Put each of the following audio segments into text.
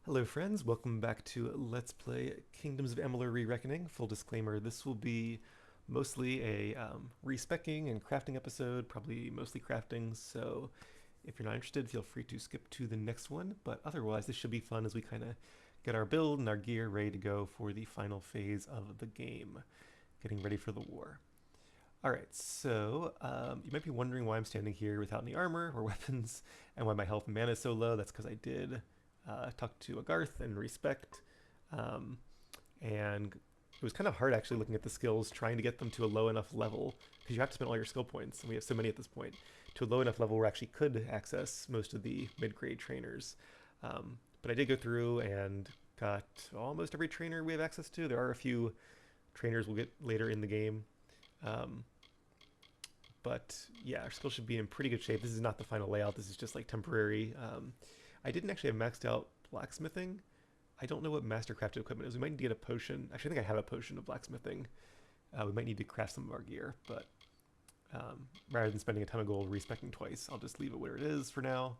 Hello friends, welcome back to Let's Play Kingdoms of Amalur Re-Reckoning. Full disclaimer, this will be mostly a respecking and crafting episode, probably mostly crafting, so if you're not interested, feel free to skip to the next one, but otherwise this should be fun as we kind of get our build and our gear ready to go for the final phase of the game, getting ready for the war. Alright, so you might be wondering why I'm standing here without any armor or weapons, and why my health and mana is so low. That's because I did talk to Agarth and respect, and it was kind of hard actually looking at the skills, trying to get them to a low enough level, because you have to spend all your skill points, and we have so many at this point, to a low enough level where I actually could access most of the mid-grade trainers. But I did go through and got almost every trainer we have access to. There are a few trainers we'll get later in the game. Um, but yeah, our skill should be in pretty good shape. This is not the final layout. This is just like temporary. I didn't actually have maxed out blacksmithing. I don't know what master crafted equipment is. We might need to get a potion. Actually, I think I have a potion of blacksmithing. We might need to craft some of our gear, but rather than spending a ton of gold respecting twice, I'll just leave it where it is for now,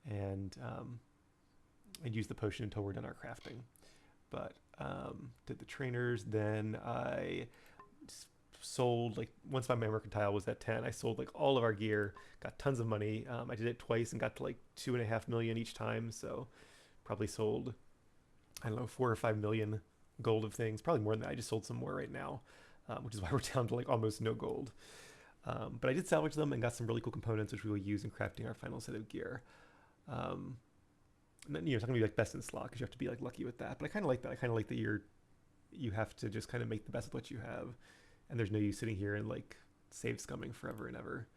and use the potion until we're done our crafting. But did the trainers, then I sold, like, once my mercantile was at 10, I sold like all of our gear, got tons of money. I did it twice and got to like 2.5 million each time, so probably sold, I don't know, 4 or 5 million gold of things, probably more than that. I just sold some more right now, which is why we're down to like almost no gold. But I did salvage them and got some really cool components which we will use in crafting our final set of gear. And then, it's not gonna be like best in slot because you have to be like lucky with that, but I kind of like that. I kind of like that you have to just kind of make the best of what you have, and there's no use sitting here and like save scumming forever and ever,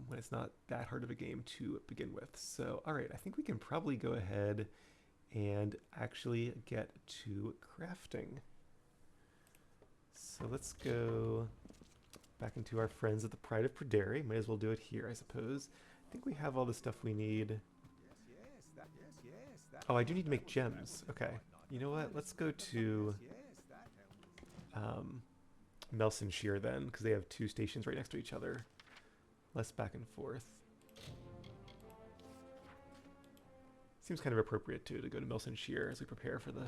when it's not that hard of a game to begin with. So, all right, I think we can probably go ahead and actually get to crafting. So let's go back into our friends at the Pride of Praderi. Might as well do it here, I suppose. I think we have all the stuff we need. Oh, I do need to make gems. Okay. You know what? Let's go to um, Melson Shear then, because they have two stations right next to each other. Less back and forth. Seems kind of appropriate too to go to Melson Shear as we prepare for the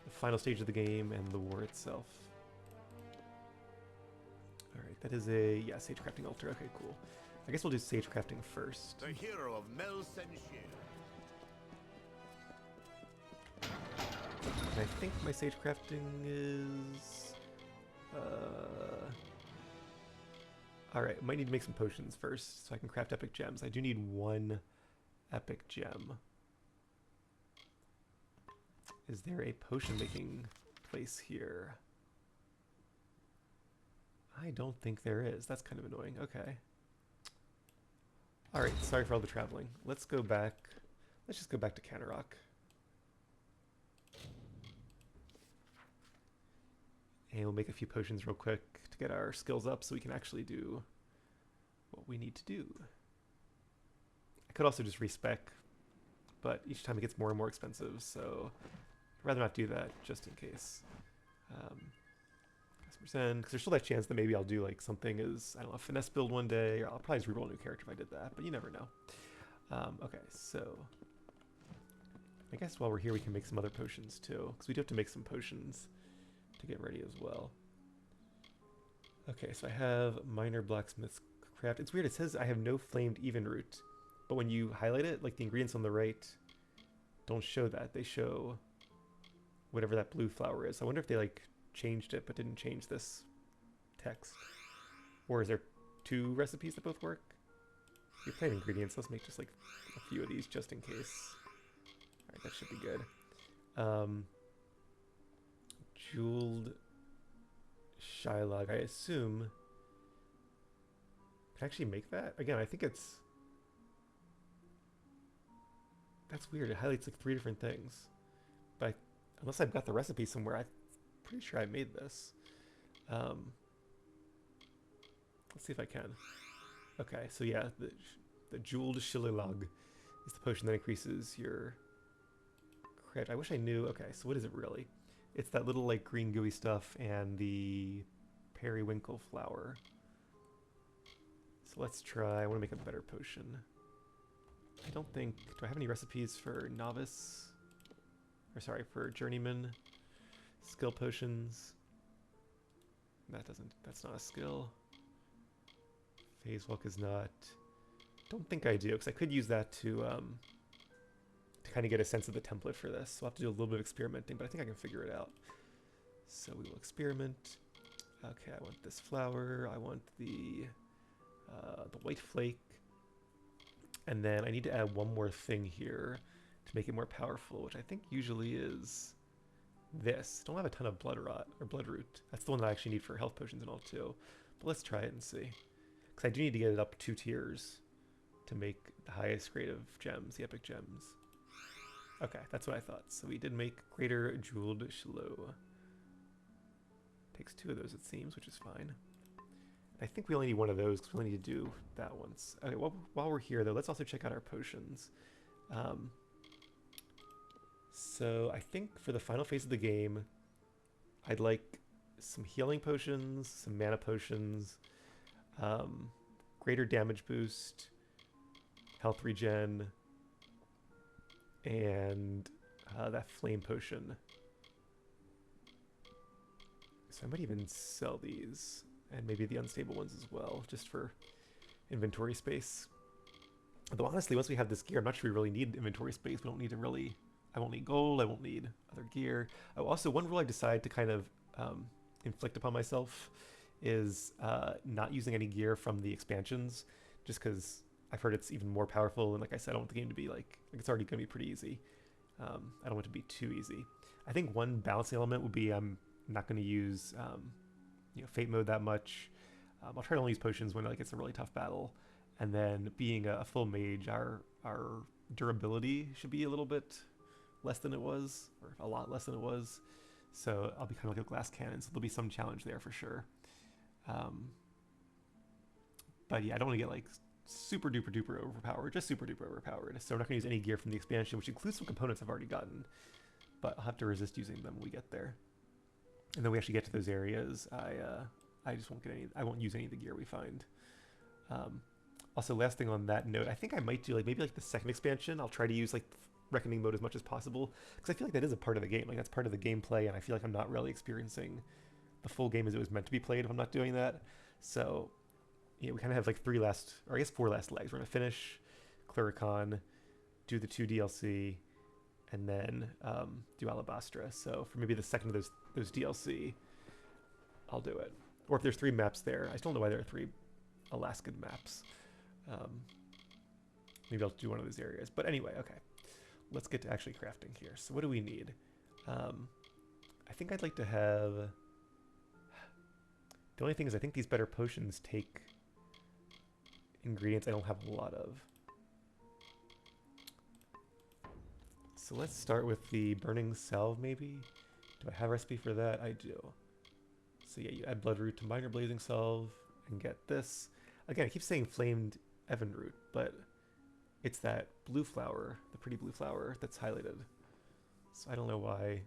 final stage of the game and the war itself. Alright, that is a, yeah, Sagecrafting altar. Okay, cool. I guess we'll do Sagecrafting first. The hero of Melson Shear. And I think my Sagecrafting is... Alright, I might need to make some potions first so I can craft epic gems. I do need one epic gem. Is there a potion making place here? I don't think there is. That's kind of annoying. Okay. Alright, sorry for all the traveling. Let's go back. Let's just go back to Canarok. And we'll make a few potions real quick to get our skills up so we can actually do what we need to do. I could also just respec, but each time it gets more and more expensive, so I'd rather not do that just in case. Because there's still that chance that maybe I'll do like something as, I don't know, a finesse build one day, or I'll probably just reroll a new character if I did that, but you never know. Okay, so I guess while we're here we can make some other potions too, because we do have to make some potions to get ready as well. Okay, so I have minor blacksmith's craft. It's weird, it says I have no flamed even root, but when you highlight it, like the ingredients on the right don't show that. They show whatever that blue flower is. I wonder if they like changed it but didn't change this text. Or is there two recipes that both work? Your plain ingredients, let's make just like a few of these just in case. Alright, that should be good. Jeweled Shylog, I assume. Can I actually make that? Again, I think it's... That's weird, it highlights like 3 different things. But unless I've got the recipe somewhere, I'm pretty sure I made this. Let's see if I can. Okay, so yeah, the Jeweled Shylog is the potion that increases your crit. I wish I knew. Okay, so what is it really? It's that little like green gooey stuff and the periwinkle flower. So let's try, I want to make a better potion. I don't think, do I have any recipes for novice? or sorry, for journeyman skill potions. That's not a skill. Phase walk is not. Don't think I do, because I could use that to kind of get a sense of the template for this. So I'll have to do a little bit of experimenting, but I think I can figure it out. So we will experiment. Okay, I want this flower. I want the white flake. And then I need to add one more thing here to make it more powerful, which I think usually is this. Don't have a ton of blood rot or blood root. That's the one that I actually need for health potions and all too. But let's try it and see. Because I do need to get it up 2 tiers to make the highest grade of gems, the epic gems. Okay, that's what I thought. So we did make greater jeweled shilo. Takes 2 of those it seems, which is fine. I think we only need one of those because we only need to do that once. Okay, while we're here though, let's also check out our potions. So I think for the final phase of the game, I'd like some healing potions, some mana potions, greater damage boost, health regen, and that flame potion. So I might even sell these, and maybe the unstable ones as well, just for inventory space. Though honestly, once we have this gear, I'm not sure we really need inventory space. We don't need to really... I won't need gold, I won't need other gear. Oh, also, one rule I decided to kind of inflict upon myself is not using any gear from the expansions, just because I've heard it's even more powerful, and like I said, I don't want the game to be like it's already going to be pretty easy. I don't want it to be too easy. I think one balancing element would be I'm not going to use fate mode that much. I'll try to only use potions when like it's a really tough battle, and then being a full mage, our durability should be a little bit less than it was, or a lot less than it was. So I'll be kind of like a glass cannon, so there'll be some challenge there for sure. But yeah, I don't want to get like super duper duper overpowered, just super duper overpowered. So I'm not going to use any gear from the expansion, which includes some components I've already gotten, but I'll have to resist using them when we get there. And then we actually get to those areas, I just won't get any, I won't use any of the gear we find. Also, last thing on that note, I think I might do like maybe like the second expansion. I'll try to use like reckoning mode as much as possible, because I feel like that is a part of the game. Like that's part of the gameplay, and I feel like I'm not really experiencing the full game as it was meant to be played if I'm not doing that. So yeah, we kind of have like 4 last legs. We're gonna finish Clericon, do the 2 DLC, and then do Alabastra. So for maybe the second of those DLC, I'll do it. Or if there's 3 maps there, I still don't know why there are 3 Alaskan maps. Maybe I'll do one of those areas. But anyway, okay. Let's get to actually crafting here. So what do we need? I think I'd like to have... The only thing is I think these better potions take ingredients I don't have a lot of. So let's start with the burning salve maybe. Do I have a recipe for that? I do. So yeah, you add bloodroot to minor blazing salve and get this. Again, I keep saying flamed Evanroot, but it's that blue flower, the pretty blue flower that's highlighted. So I don't know why.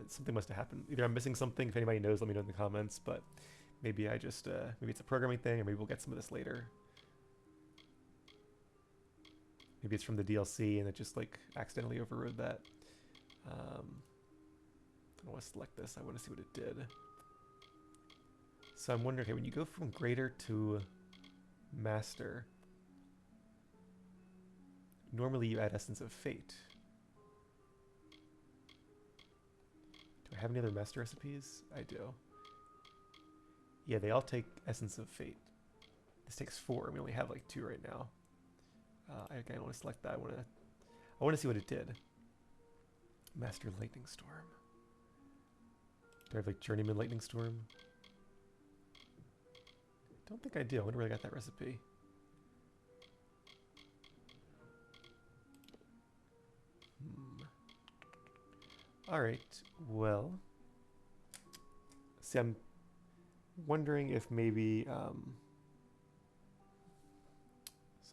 Something must have happened. Either I'm missing something. If anybody knows, let me know in the comments. But maybe I just, maybe it's a programming thing, or maybe we'll get some of this later. Maybe it's from the DLC and it just like accidentally overrode that. I don't want to select this. I want to see what it did. So I'm wondering, okay, when you go from greater to master, normally you add Essence of Fate. Do I have any other master recipes? I do. Yeah, they all take Essence of Fate. This takes 4. We only have like 2 right now. I don't want to select that. I want to see what it did. Master Lightning Storm. Do I have like Journeyman Lightning Storm? Don't think I do. I wonder where I got that recipe. Alright, well. See, I'm wondering if maybe... so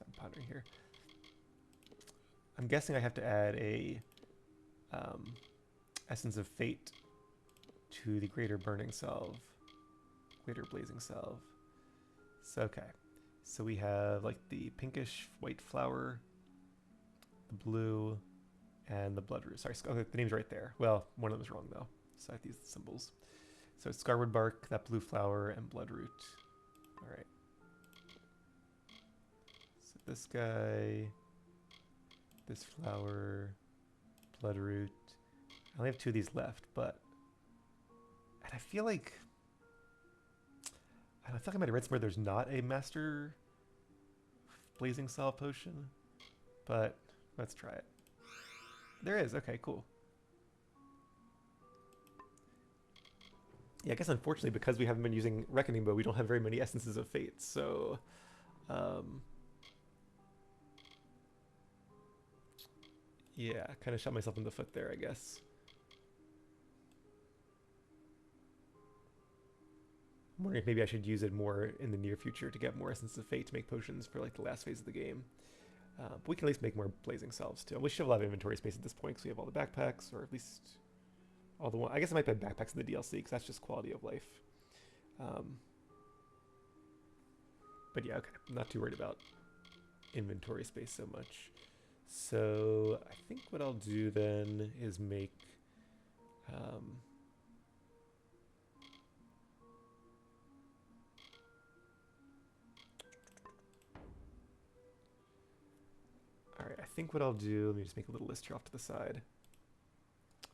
I'm pondering here. I'm guessing I have to add a Essence of Fate to the Greater Burning Salve. Greater Blazing Salve. So, okay. So we have like the pinkish white flower, the blue, and the bloodroot. Sorry, okay, the name's right there. Well, one of them is wrong though. So I have these symbols. So it's scarwood bark, that blue flower, and bloodroot. All right. So this guy, this flower, bloodroot. I only have 2 of these left, but and I feel like I might have read somewhere there's not a master blazing salve potion, but let's try it. There is. Okay, cool. Yeah, I guess unfortunately because we haven't been using Reckoning Bow, we don't have very many essences of fate. So, yeah, kind of shot myself in the foot there, I guess. I'm wondering if maybe I should use it more in the near future to get more essences of fate to make potions for like the last phase of the game. But we can at least make more blazing salves too. We should have a lot of inventory space at this point because we have all the backpacks, or at least all the one. I guess I might put backpacks in the DLC because that's just quality of life. But yeah, okay. I'm not too worried about inventory space so much. So I think what I'll do then is make all right, I think what I'll do, let me just make a little list here off to the side.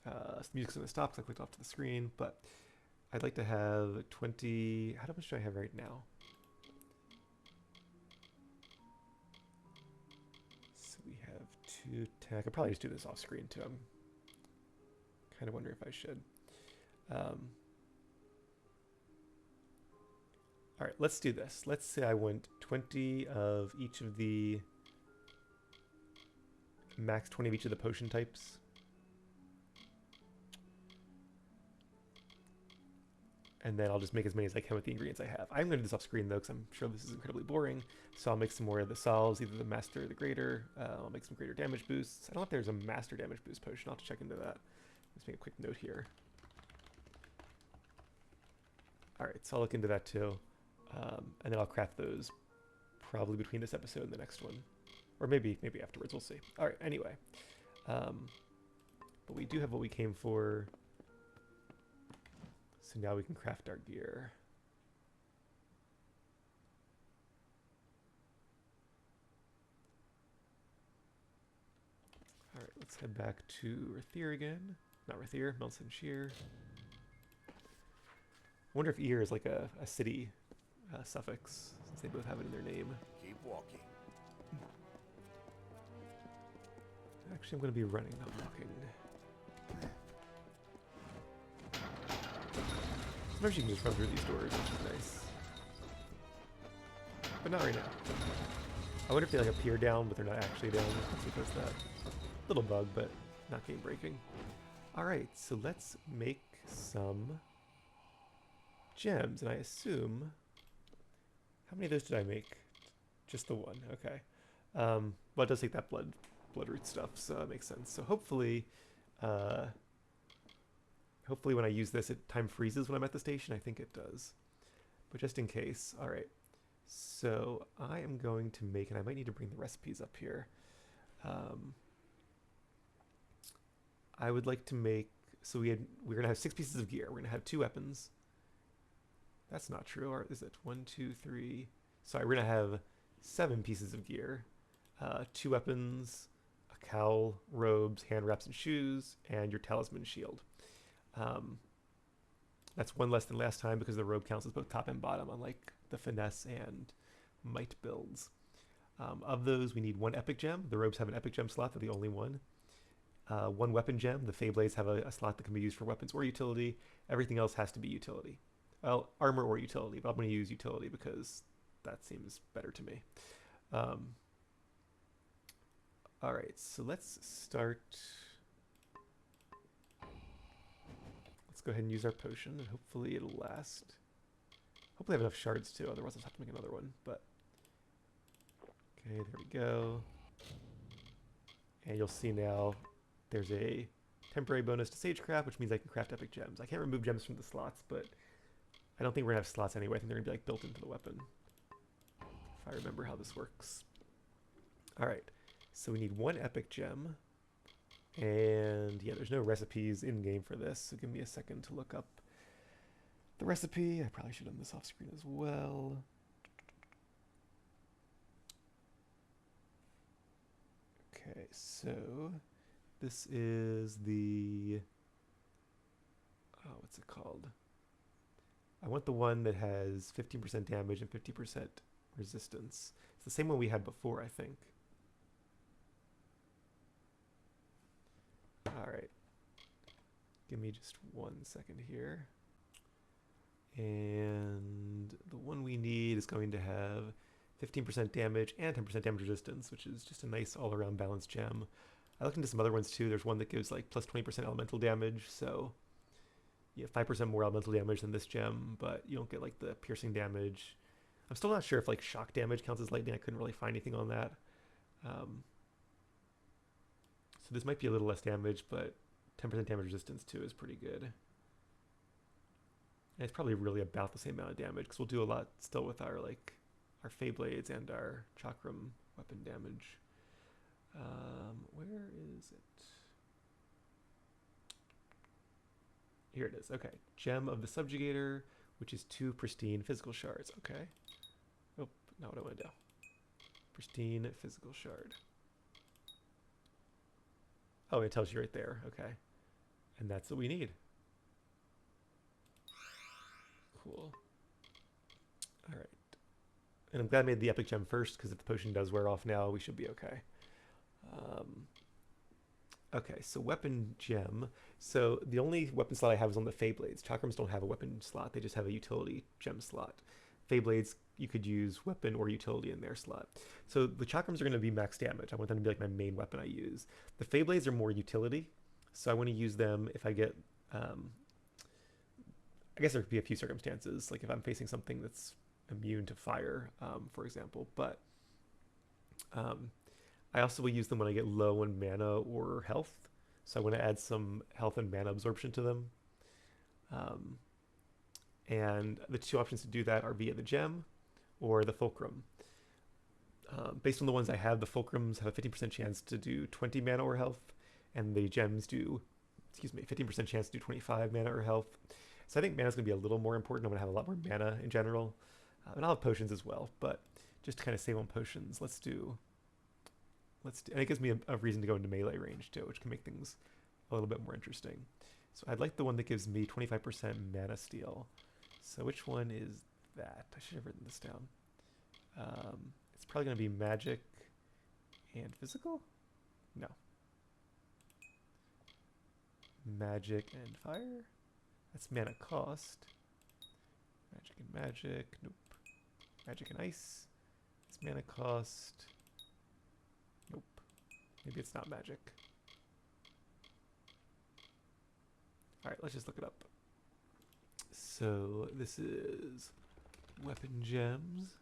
So the music's going to stop because I clicked off to the screen, but I'd like to have 20, how much do I have right now? So we have 210, I could probably just do this off screen too. I'm kind of wondering if I should. All right, let's do this. Let's say I want 20 of each of the, max 20 of each of the potion types. And then I'll just make as many as I can with the ingredients I have. I'm going to do this off screen though, because I'm sure this is incredibly boring. So I'll make some more of the salves, either the master or the greater. I'll make some greater damage boosts. I don't know if there's a master damage boost potion. I'll have to check into that. Let's make a quick note here. All right, so I'll look into that too. And then I'll craft those probably between this episode and the next one. Or maybe afterwards, we'll see. All right, anyway. But we do have what we came for. So now we can craft our gear. All right, let's head back to Rathir again. Not Rathir, Melson Shear. I wonder if Ear is like a city suffix, since they both have it in their name. Keep walking. Actually, I'm going to be running, not walking. Sometimes you can just run through these doors, which is nice. But not right now. I wonder if they like appear down, but they're not actually down. That's because that little bug, but not game breaking. Alright, so let's make some gems, and I assume... How many of those did I make? Just the one, okay. Well, it does take that bloodroot stuff, so that makes sense. So hopefully when I use this, time freezes when I'm at the station. I think it does. But just in case. All right. So I am going to make, and I might need to bring the recipes up here. I would like to make, so we're going to have 6 pieces of gear. We're going to have 2 weapons. That's not true, or is it? 1, 2, 3. Sorry, we're going to have 7 pieces of gear. 2 weapons, a cowl, robes, hand wraps, and shoes, and your talisman shield. That's 1 less than last time because the robe counts as both top and bottom, unlike the finesse and might builds. Of those, we need 1 epic gem. The robes have an epic gem slot, they're the only one. 1 weapon gem. The Fey Blades have a slot that can be used for weapons or utility. Everything else has to be utility. Well, armor or utility, but I'm going to use utility because that seems better to me. All right, so let's start. Let's go ahead and use our potion, and hopefully it'll last. Hopefully I have enough shards too, otherwise I'll have to make another one. But okay, there we go. And you'll see now there's a temporary bonus to Sagecraft, which means I can craft epic gems. I can't remove gems from the slots, but I don't think we're gonna have slots anyway. I think they're gonna be like built into the weapon, if I remember how this works. All right, so we need 1 epic gem. And yeah, there's no recipes in game for this, so give me a second to look up the recipe. I probably should have done this off screen as well. Okay, so this is the, oh, what's it called? I want the one that has 15% damage and 50% resistance. It's the same one we had before, I think. All right. Give me just 1 second here. And the one we need is going to have 15% damage and 10% damage resistance, which is just a nice all-around balanced gem. I looked into some other ones too. There's one that gives like plus 20% elemental damage, so you have 5% more elemental damage than this gem, but you don't get like the piercing damage. I'm still not sure if like shock damage counts as lightning. I couldn't really find anything on that. So this might be a little less damage, but 10% damage resistance too is pretty good. And it's probably really about the same amount of damage because we'll do a lot still with our like our Fey Blades and our Chakram weapon damage. Where is it? Here it is. Okay. Gem of the Subjugator, which is 2 pristine physical shards. Okay. Oh, not what I want to do. Pristine physical shard. Oh, it tells you right there. Okay. And that's what we need. Cool. All right. And I'm glad I made the epic gem first, because if the potion does wear off now, we should be okay. Okay, so weapon gem. So the only weapon slot I have is on the Fey Blades. Chakrams don't have a weapon slot. They just have a utility gem slot. Fey Blades, you could use weapon or utility in their slot. So the Chakrams are going to be max damage. I want them to be like my main weapon I use. The Fey Blades are more utility. So I want to use them if I get... I guess there could be a few circumstances, like if I'm facing something that's immune to fire, for example. But I also will use them when I get low on mana or health. So I want to add some health and mana absorption to them. And the two options to do that are via the gem or the fulcrum. Based on the ones I have, the fulcrums have a 50% chance to do 20 mana or health, and the gems do, 15% chance to do 25 mana or health. So I think mana is going to be a little more important. I'm going to have a lot more mana in general. And I'll have potions as well, but just to kind of save on potions, let's do, and it gives me a reason to go into melee range too, which can make things a little bit more interesting. So I'd like the one that gives me 25% mana steal. So which one is that? I should have written this down. It's probably going to be magic and physical? No. Magic and fire? That's mana cost. Magic and magic. Nope. Magic and ice. It's mana cost. Nope. Maybe it's not magic. Alright, let's just look it up. So this is weapon gems.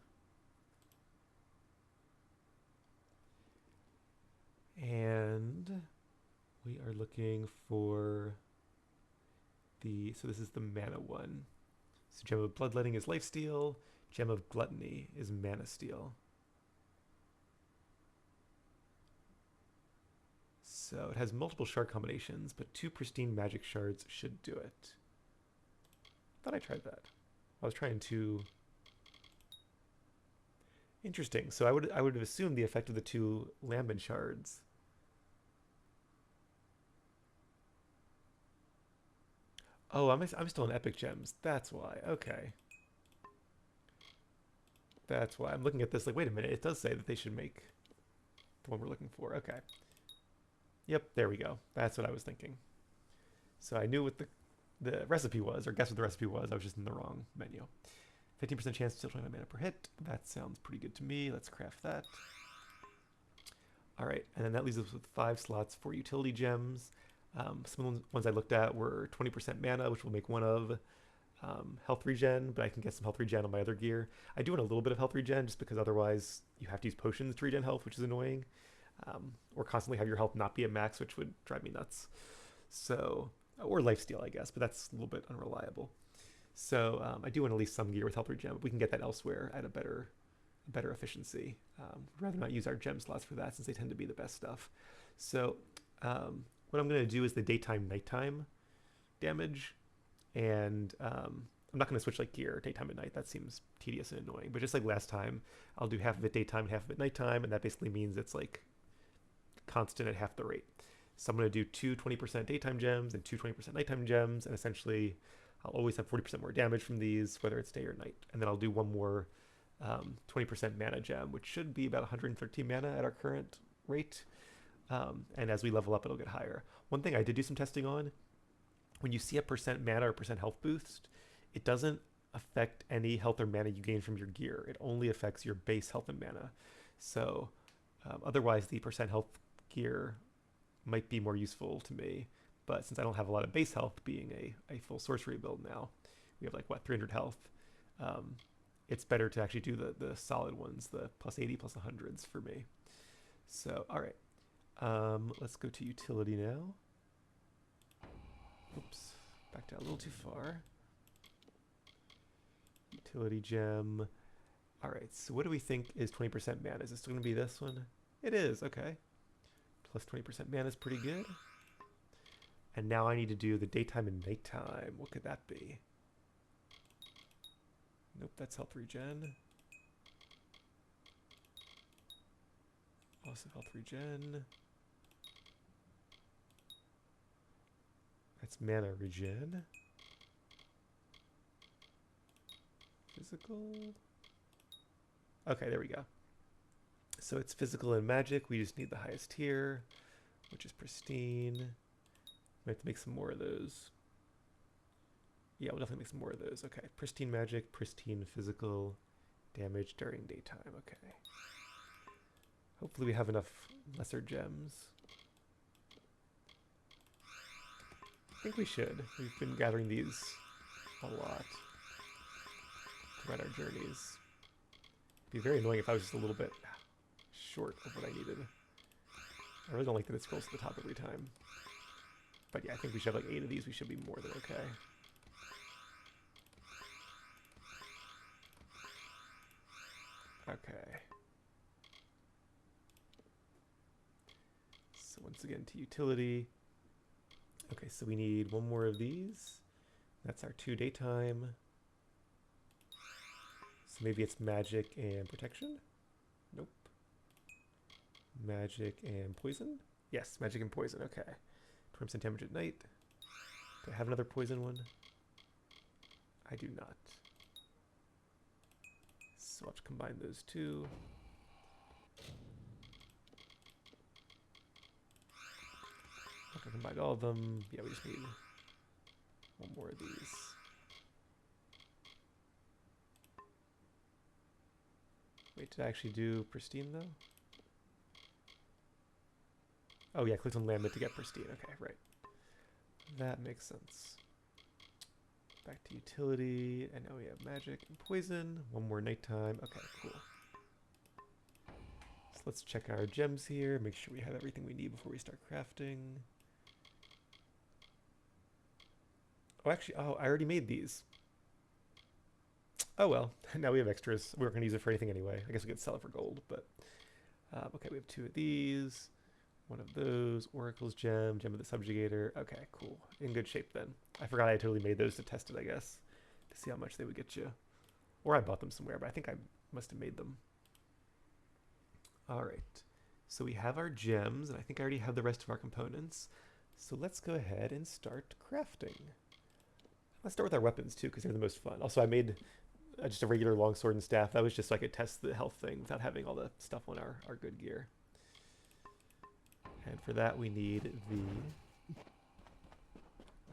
And we are looking for the, so this is the mana one. So Gem of Bloodletting is lifesteal. Gem of Gluttony is mana steal. So it has multiple shard combinations, but 2 pristine magic shards should do it. Thought I tried that. I was trying to. Interesting. So I would have assumed the effect of the 2 Lambent shards. Oh, I'm still in epic gems. That's why. Okay. That's why I'm looking at this like, wait a minute. It does say that they should make the one we're looking for. Okay. Yep, there we go. That's what I was thinking. So I knew what the recipe was, or guessed what the recipe was. I was just in the wrong menu. 15% chance to steal 25 mana per hit. That sounds pretty good to me. Let's craft that. All right, and then that leaves us with 5 slots for utility gems. Some of the ones I looked at were 20% mana, which will make one of. Health regen, but I can get some health regen on my other gear. I do want a little bit of health regen just because otherwise you have to use potions to regen health, which is annoying. Or constantly have your health not be at max, which would drive me nuts. So, or lifesteal, I guess, but that's a little bit unreliable. So I do want at least some gear with health regen, but we can get that elsewhere at a better efficiency. Rather not use our gem slots for that since they tend to be the best stuff. So what I'm going to do is the daytime nighttime damage, and I'm not going to switch like gear daytime and night. That seems tedious and annoying. But just like last time, I'll do half of it daytime and half of it nighttime, and that basically means it's like constant at half the rate. So I'm going to do two 20% daytime gems and two 20% nighttime gems, and essentially I'll always have 40% more damage from these, whether it's day or night. And then I'll do one more 20% mana gem, which should be about 113 mana at our current rate. And as we level up, it'll get higher. One thing I did do some testing on, when you see a percent mana or percent health boost, it doesn't affect any health or mana you gain from your gear. It only affects your base health and mana. So otherwise, the percent health gear might be more useful to me. But since I don't have a lot of base health, being a full sorcery build now, we have like, what, 300 health. It's better to actually do the solid ones, the plus 80, plus 100s for me. So, all right. Let's go to utility now. Oops, backed out a little too far. Utility gem. All right, so what do we think is 20% mana? Is it still going to be this one? It is, okay. Plus 20% mana is pretty good. And now I need to do the daytime and nighttime. What could that be? Nope, that's health regen. Also health regen. That's mana regen. Physical. Okay, there we go. So it's physical and magic. We just need the highest tier, which is pristine. We have to make some more of those. Yeah, we'll definitely make some more of those. Okay, pristine magic, pristine physical, damage during daytime. Okay. Hopefully we have enough lesser gems. I think we should. We've been gathering these a lot throughout our journeys. It'd be very annoying if I was just a little bit short of what I needed. I really don't like that it scrolls to the top every time. But yeah, I think we should have like 8 of these. We should be more than okay. Okay. So once again to utility. Okay, so we need one more of these. That's our 2 daytime. So maybe it's magic and protection? Nope. Magic and poison? Yes, magic and poison, okay. 20% damage at night. Do I have another poison one? I do not. So I'll have to combine those two. Not gonna combine all of them. Yeah, we just need one more of these. Wait, did I actually do pristine though? Oh yeah, click on Lambda to get pristine. Okay, right. That makes sense. Back to utility, and now we have magic and poison. One more nighttime. Okay, cool. So let's check our gems here, make sure we have everything we need before we start crafting. Oh, actually, oh, I already made these. Oh well, now we have extras. We weren't going to use it for anything anyway. I guess we could sell it for gold, but... okay, we have 2 of these. One of those. Oracle's gem, gem of the subjugator. Okay, cool. In good shape then. I forgot I totally made those to test it, I guess. To see how much they would get you. Or I bought them somewhere, but I think I must have made them. Alright. So we have our gems, and I think I already have the rest of our components. So let's go ahead and start crafting. Let's start with our weapons too, because they're the most fun. Also, I made just a regular longsword and staff. That was just so I could test the health thing without having all the stuff on our good gear. And for that, we need the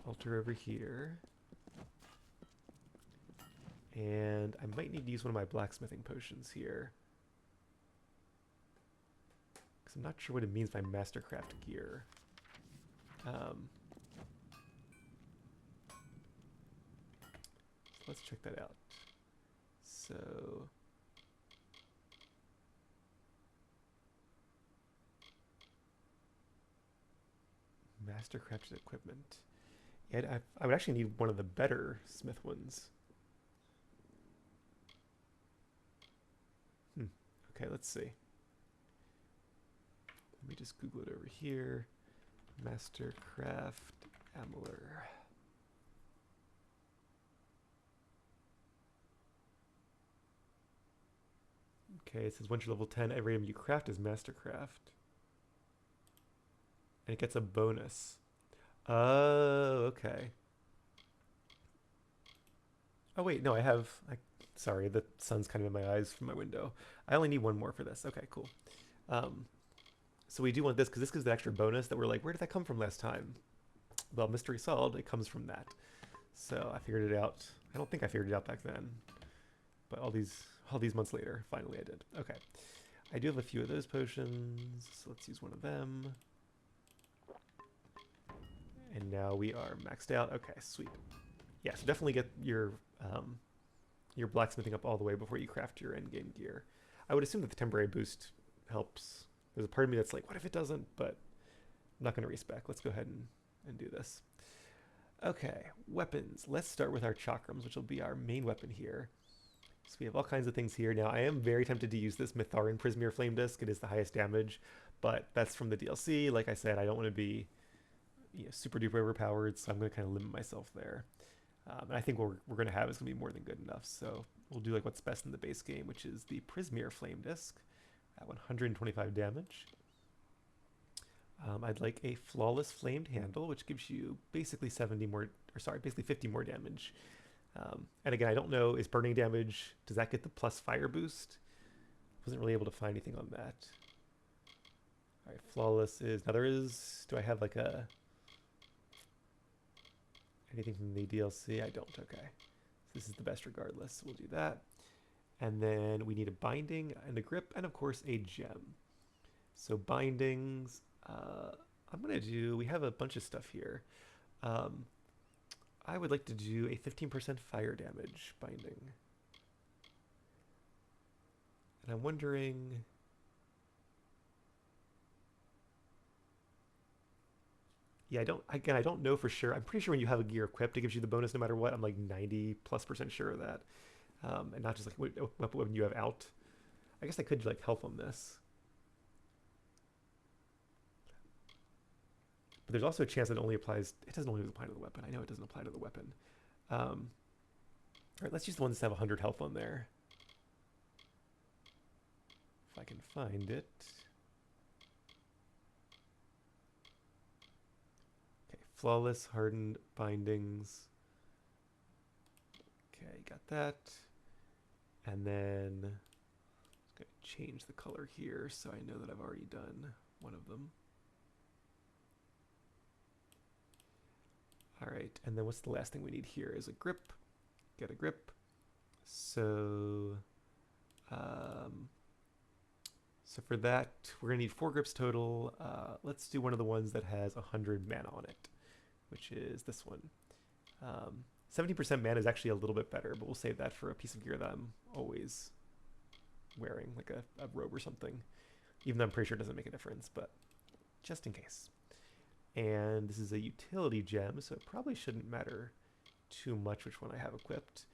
altar over here. And I might need to use one of my blacksmithing potions here, because I'm not sure what it means by mastercraft gear. Let's check that out. So... mastercrafted equipment. Yeah, I would actually need one of the better smith ones. Okay, let's see. Let me just Google it over here. Mastercraft Amalur. Okay, it says once you're level 10, every item you craft is Mastercraft. And it gets a bonus. Oh, okay. Oh wait, no, sorry, the sun's kind of in my eyes from my window. I only need one more for this. Okay, cool. Um, so we do want this because this gives the extra bonus that we're like, where did that come from last time? Well, mystery solved, it comes from that. So I figured it out. I don't think I figured it out back then, but all these months later, finally I did. Okay, I do have a few of those potions, so let's use one of them. And now we are maxed out. Okay, sweet. Yeah, so definitely get your blacksmithing up all the way before you craft your endgame gear. I would assume that the temporary boost helps. There's a part of me that's like, what if it doesn't? But I'm not going to respec. Let's go ahead and do this. Okay, weapons. Let's start with our chakrams, which will be our main weapon here. So we have all kinds of things here. Now, I am very tempted to use this Mitharan Prismeer Flame Disc. It is the highest damage, but that's from the DLC. Like I said, I don't want to be super duper overpowered, so I'm going to kind of limit myself there. And I think what we're going to have is going to be more than good enough. So we'll do like what's best in the base game, which is the Prismeer Flame Disc at 125 damage. I'd like a Flawless Flamed Handle, which gives you basically 50 more damage. And again, I don't know, is burning damage, does that get the plus fire boost? Wasn't really able to find anything on that. All right, Flawless is, now do I have like anything from the DLC? I don't, okay. So this is the best regardless, we'll do that. And then we need a binding and a grip, and of course a gem. So bindings, we have a bunch of stuff here. I would like to do a 15% fire damage binding. And I'm wondering, yeah, I don't know for sure. I'm pretty sure when you have a gear equipped, it gives you the bonus no matter what. I'm like 90+% sure of that. And not just like what weapon you have out. I guess I could like health on this. But there's also a chance that it doesn't only apply to the weapon. I know it doesn't apply to the weapon. All right, let's use the ones that have 100 health on there. If I can find it. Okay, Flawless, Hardened, Bindings. Okay, got that. And then I'm just going to change the color here so I know that I've already done one of them. All right, and then what's the last thing we need here is a grip. Get a grip. So for that, we're gonna need 4 grips total. Let's do one of the ones that has 100 mana on it, which is this one. 70% mana is actually a little bit better, but we'll save that for a piece of gear that I'm always wearing, like a robe or something. Even though I'm pretty sure it doesn't make a difference, but just in case. And this is a utility gem, so it probably shouldn't matter too much which one I have equipped.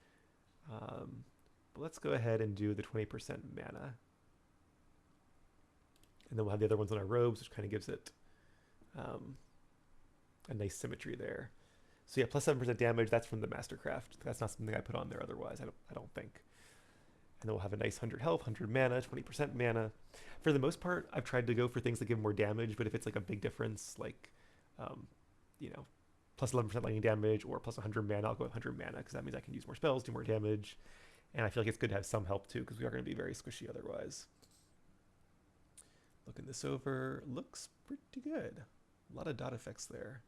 But let's go ahead and do the 20% mana. And then we'll have the other ones on our robes, which kind of gives it a nice symmetry there. So yeah, plus 7% damage, that's from the Mastercraft. That's not something I put on there otherwise, I don't think. And then we'll have a nice 100 health, 100 mana, 20% mana. For the most part, I've tried to go for things that give more damage, but if it's like a big difference, like plus 11% lightning damage or plus 100 mana, I'll go with 100 mana because that means I can use more spells, do more damage, and I feel like it's good to have some help too because we are going to be very squishy otherwise. Looking this over, looks pretty good. A lot of dot effects there.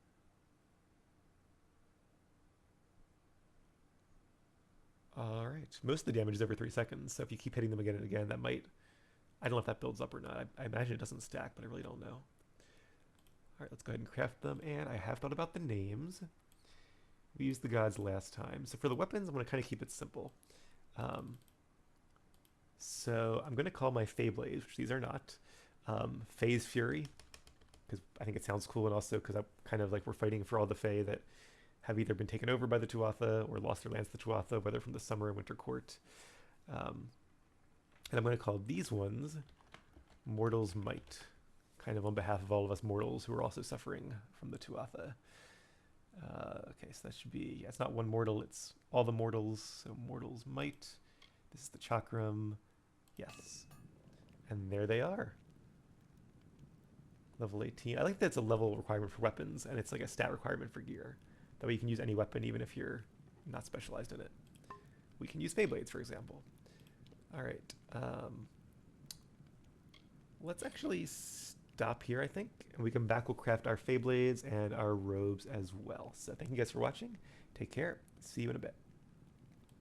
All right, most of the damage is every 3 seconds, so if you keep hitting them again and again, that might, I don't know if that builds up or not. I imagine it doesn't stack, but I really don't know. All right, let's go ahead and craft them. And I have thought about the names. We used the gods last time. So for the weapons, I'm going to kind of keep it simple. So I'm going to call my Fae Blades, which these are not, Fae's Fury, because I think it sounds cool, and also because I'm kind of like we're fighting for all the Fae that have either been taken over by the Tuatha or lost their lands to the Tuatha, whether from the Summer and Winter Court. And I'm going to call these ones Mortal's Might. kind of on behalf of all of us mortals who are also suffering from the Tuatha. Okay, so that should be, yeah, it's not one mortal, it's all the mortals, so mortals might. This is the Chakram, yes. And there they are. Level 18. I like that it's a level requirement for weapons, and it's like a stat requirement for gear. That way you can use any weapon even if you're not specialized in it. We can use Beyblades, for example. Alright, let's actually stop here, I think, and we come back, we'll craft our Beyblades and our robes as well. So thank you guys for watching. Take care. See you in a bit.